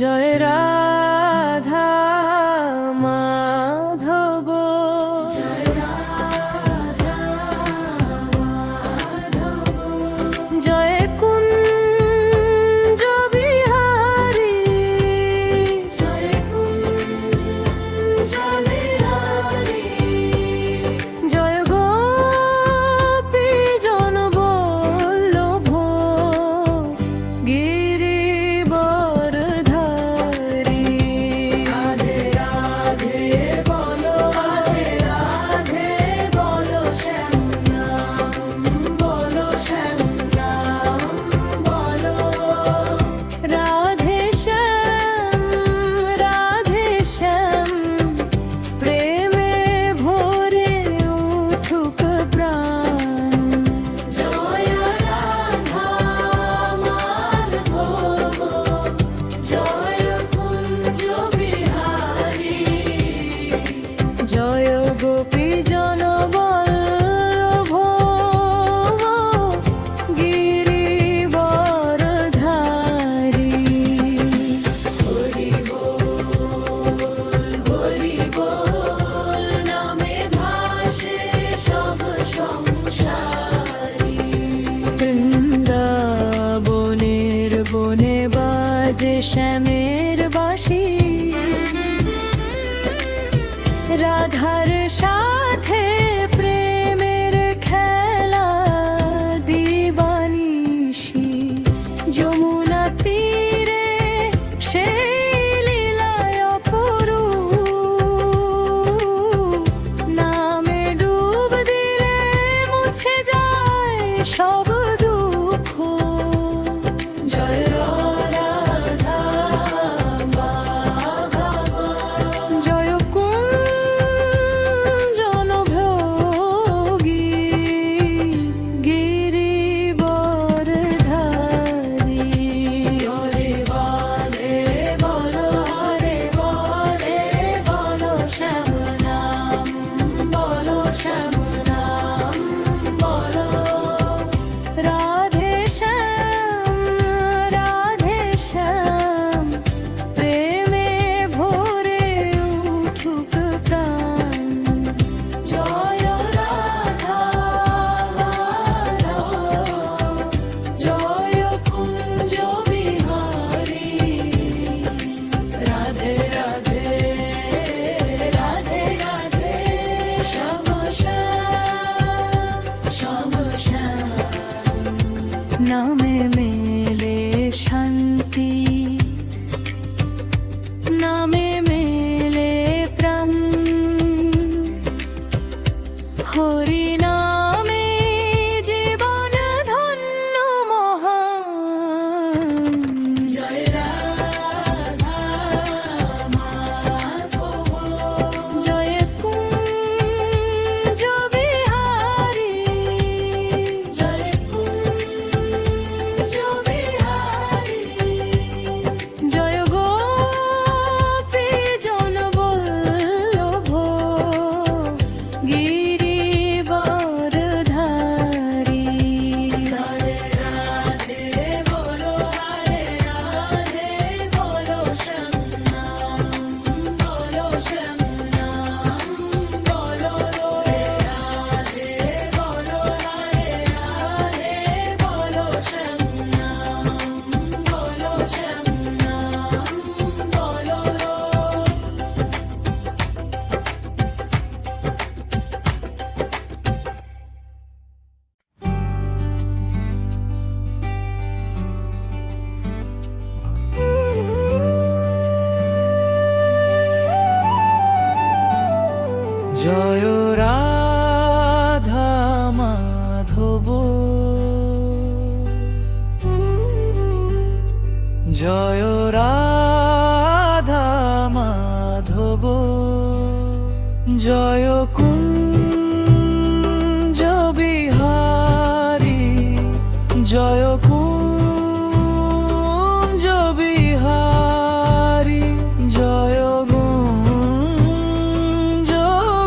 জয় রাধা মাধব, জয় রাধা মাধব, জয় কুঞ্জ বিহারী, জয় কুঞ্জ বিহারী, জয় গোপী জন বল্লভ গিরিবরধারী। রাধে রাধে বলো, রাধে রাধে বলো, শ্যাম নাম বলো, শ্যাম নাম বলো। রাধে শ্যাম, রাধে শ্যাম, প্রেমে ভরে উঠুক প্রাণ। জয় রাধা মাধব, জয় কুঞ্জ বিহারী, জয় গোপী জন বল্লভ গিরিবরধারী। হরি বল, হরি বল, নামে ভাসে সব সংসারী। বৃন্দাবনের বনে বাজে শ্যামের বাঁশি, রাধার সাথে প্রেমের খেলা দিবানিশি। যমুনা তীরে সেই লীলায় অপরূপ, নামে ডুব দিলে মুছে যায় সব দুঃখ। জয় রাধা মাধব, জয় কুঞ্জন ভোগী গিরিবরধারী। হরে বলে বলো, হরে বলে বলো, শ্যাম নাম বলো, শ্যাম নাম বলো। রাধে শ্যাম, রাধে শ্যাম, প্রেমে ভরে উঠুক প্রাণ। জয় রাধা মাধব, জয় কুঞ্জ বিহারী। রাধে রাধে, রাধে রাধে, শ্যাম শ্যাম, শ্যাম শ্যাম। নামে মেলে শান্তি, নামে মেলে প্রাণ। হরি নামে জীবন ধন্য মহান। জয় রাধা মাধব, জয় কুঞ্জ বিহারী, জয় কুঞ্জ বিহারী, জয় গোপী জন বল্লভ গিরিবরধারী। রাধে রাধে বলো, রাধে রাধে বলো, শ্যাম নাম বলো, শ্যাম নাম বলো। রাধে বলো, রাধে রাধে বলো, শ্যাম নাম বলো, শ্যাম নাম বলো। জয় রাধা মাধব, জয় রাধা মাধব, জয় কুঞ্জ বিহারী, জয় কুঞ্জ বিহারী, জয় কুঞ্জ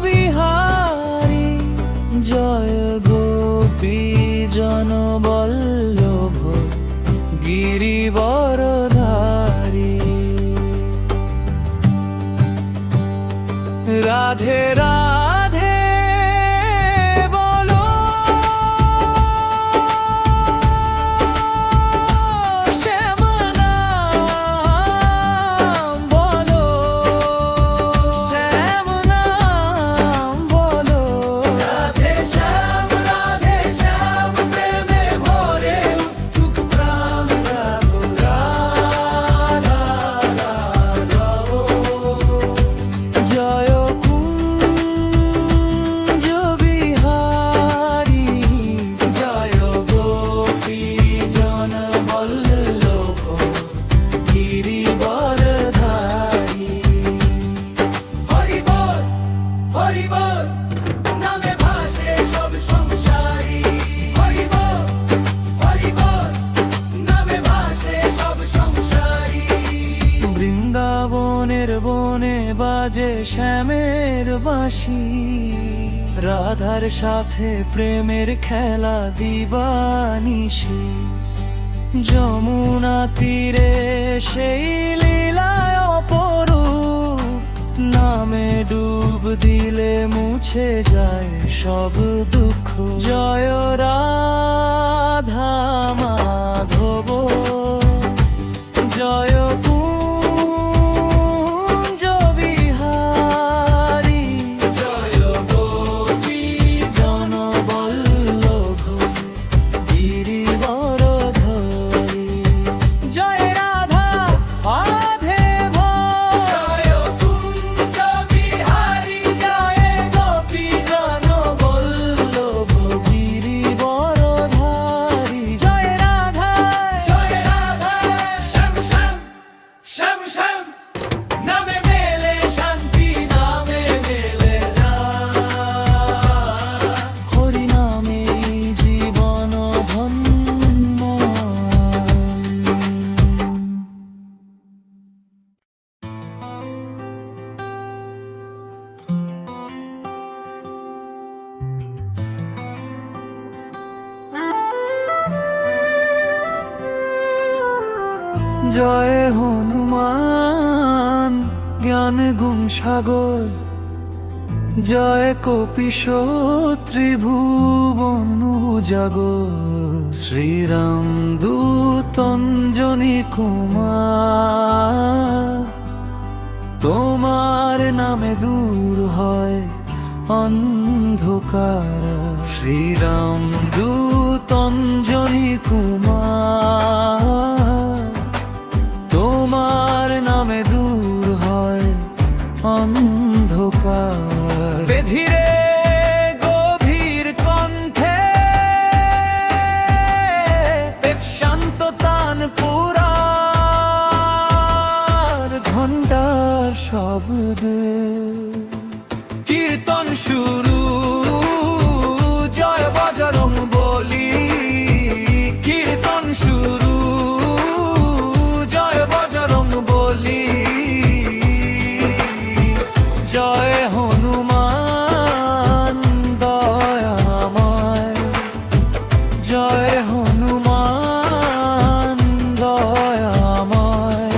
বিহারী, জয় গোপী জন বল্লভ গিরিবরধারী। রাধে রাধে বলো, শ্যাম নাম বলো, শ্যাম নাম বলো। রাধে শ্যাম প্রেমে ভরে উঠুক প্রাণ, গাবো রাধা রাধা জয় কুঞ্জ বিহারী, জয় গোপী জন বল্লভ গিরিবরধারী। হরি বল হরি বল, নামে ভাসে সব সংসারী। হরি বল হরি বল, নামে ভাসে সব সংসারী। বৃন্দাবনের বনে বাজে শ্যামের বাঁশি, রাধার সাথে প্রেমের খেলা দিবানিশি। যমুনা তীরে সেই লীলায় অপরূপ, নামে ডুব দিলে মুছে যায় সব দুঃখ। জয় রাধা মাধব, জয় কুঞ্জ বিহারী, জয় গোপী জন বল্লভ গিরিবরধারী। জয় রাধা মাধব, জয় কুঞ্জ বিহারী, জয় গোপী জন বল্লভ গিরিবরধারী। জয় রাধা শ্যাম শ্যাম শ্যাম শ্যাম, নামে মেলে শান্তি, নামে মেলে হরি নামে জীবন ধন্য। জয় হনুমান জ্ঞান গুণ সাগর, জয় কপিশ ত্রিভুবন উজাগর। শ্রীরাম দূত অঞ্জনী কুমার, তোমার নামে দূর হয় অন্ধকার। শ্রীরাম দূত অঞ্জনী কুমার, তোমার নামে দূর হয় অন্ধকার। বেধিরে গভীর কণ্ঠে শান্ত তান পুরার, ঘণ্টার শব্দে কীর্তন শুরু, জয় বজরং বলি। কীর্তন শুরু, জয় বজরং বলি। জয় হনুমান দয়াময়, জয় হনুমান দয়াময়।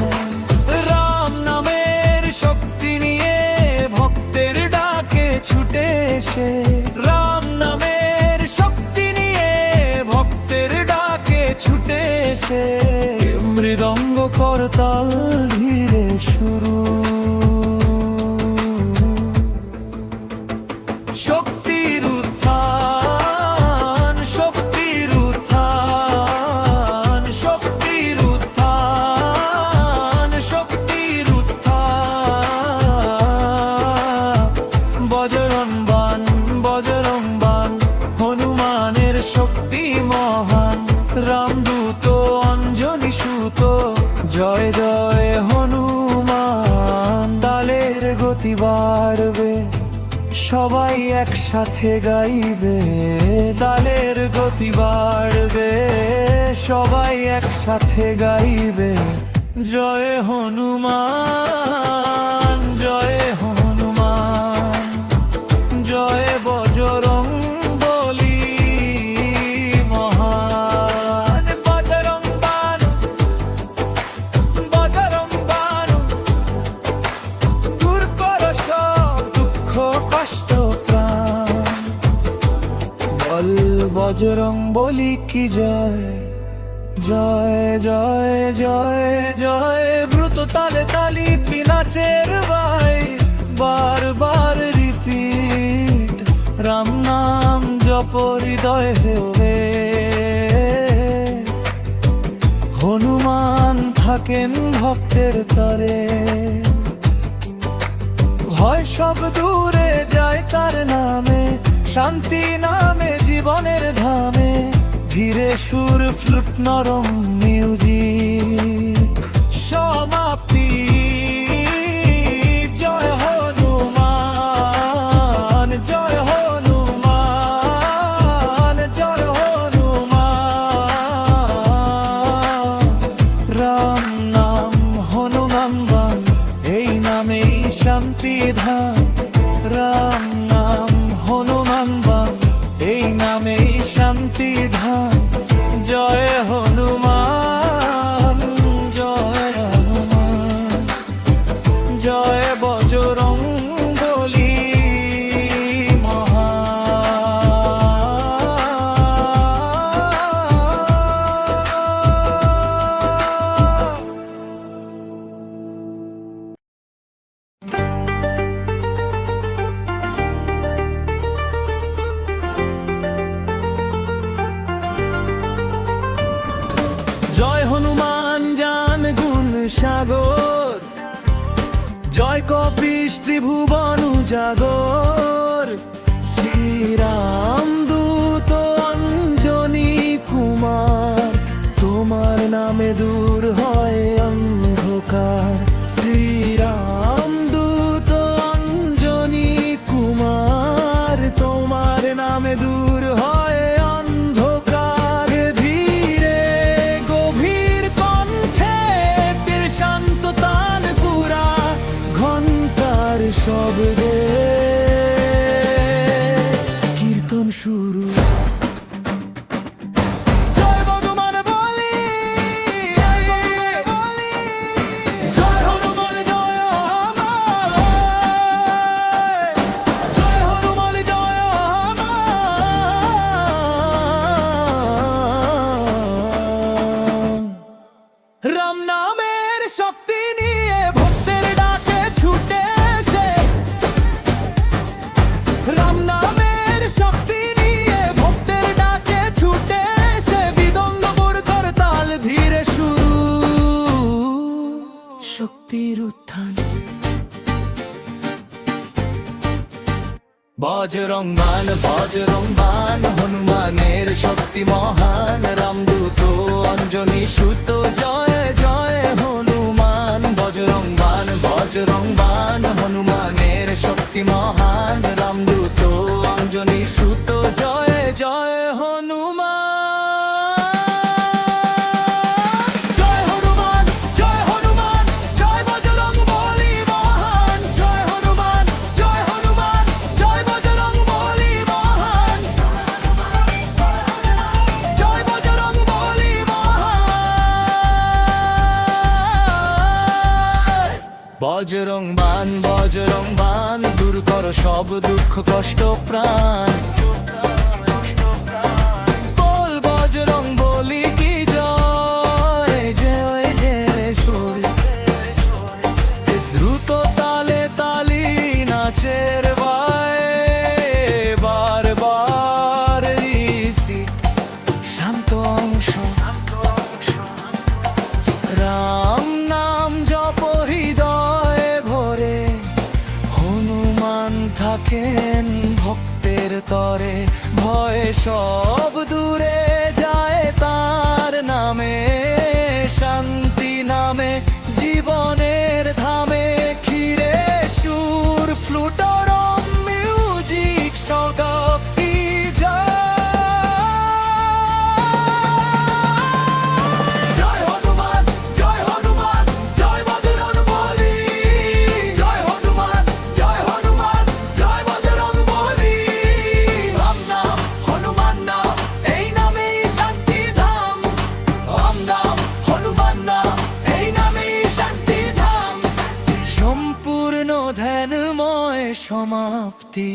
রাম নামের শক্তি নিয়ে ভক্তের ডাকে ছুটে এসে, রাম নামের শক্তি নিয়ে ভক্তের ডাকে ছুটে এসে। মৃদঙ্গ করতাল ধীরে শুরু, শক্তির উত্থান, শক্তির উত্থান, শক্তির উত্থান, শক্তির উত্থান। বজরং বাণ, বজরং বাণ, হনুমানের শক্তি মহান। রামদূত অঞ্জনী সুত, জয় জয় হনুমান। তালের গতি বাড়বে, সবাই একসাথে গাইবে। তালের গতি বাড়বে, সবাই একসাথে গাইবে। জয় হনুমান, জয় হনুমান, জয় বজরং বলি মহান। বজরং বাণ, বজরং বাণ, দূর কর সব দুঃখ। বজরং বলি কি জয় জয় জয় জয় জয় দ্রুত তালে তালি পিনাচের ভাই বারবার রিপিট রাম নাম জপ হৃদয় হেলে হনুমান থাকেন ভক্তের তরে ভয় সব দূরে যায় তার নামে শান্তি নামে জীবনের ধামে ধীরে সুর ফ্লুট নরম মিউজিক সমাপ্তি জয় হনুমান জয় হনুমান জয় হনুমান রাম নাম হনুমান বান এই নামেই শান্তি ধাম রাম নাম হনুমান বান এই নামেই শান্তি ধাম জয় হনুমান জয় হনুমান জয় বজরং বলি জয় হনুমান জান গুণ সাগর জয় কপিশ ত্রিভুবন উজাগর শ্রীরাম দূত অঞ্জনী কুমার তোমার নামে দূর হয় অন্ধকার শ্রীরাম দূত অঞ্জনী কুমার তোমার নামে দূর হয় অন্ধকার ধীরে গভীর কণ্ঠে তীর শান্ত তান পুরা ঘন্টার শব্দে কীর্তন শুরু জয় হনুমান বলি জয় বলি জয় হনুমান জয় আমার জয় হনুমান জয় আমার রাম নামের শক্তি নিয়ে ভক্তের ডাকে ছুটে এসে রাম নামের শক্তি নিয়ে ভক্তের ডাকে ছুটে এসে বিদঙ্গ মূর্খর তাল ধীরে শুরু শক্তির উত্থান বজরং বান হনুমানের শক্তি মহান রামদূত অঞ্জনী সুত জয় জয় হনুমান বজরং বান হনুমানের শক্তি মহান রামদূত অঞ্জনী সুত জয় জয় হনুমান জয় হনুমান জয় হনুমান জয় বজরং বলি মহান জয় হনুমান জয় হনুমান জয় বজরং বলি মহান জয় বজরং বলি মহান বজরং বান দূর করো সব দুঃখ কষ্ট প্রাণ বল বজরং বলি কি জয় জয় জয় সুর দ্রুত তালে তালি নাচের ভাই বারবার শান্ত অংশ রাম নাম জপ হৃদয়ে ভরে হনুমান থাকেন ভক্তের তরে ভয় সব দূরে যায় তার নামে শান্তি নামে জীবনের ধামে ক্ষীরে সুর ফ্লুটর মিউজিক সগপ্তি জয় হনুমান জয় হনুমান জয় বজরং বলি জয় হনুমান জয় হনুমান জয় বজরং বলি রাম নাম হনুমান নাম এই নামেই শান্তি ধাম রাম নাম হনুমান নাম এই নামেই শান্তি ধাম সম্পূর্ণ ধ্যানময় সমাপ্তি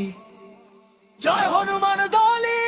জয় হনুমান দলি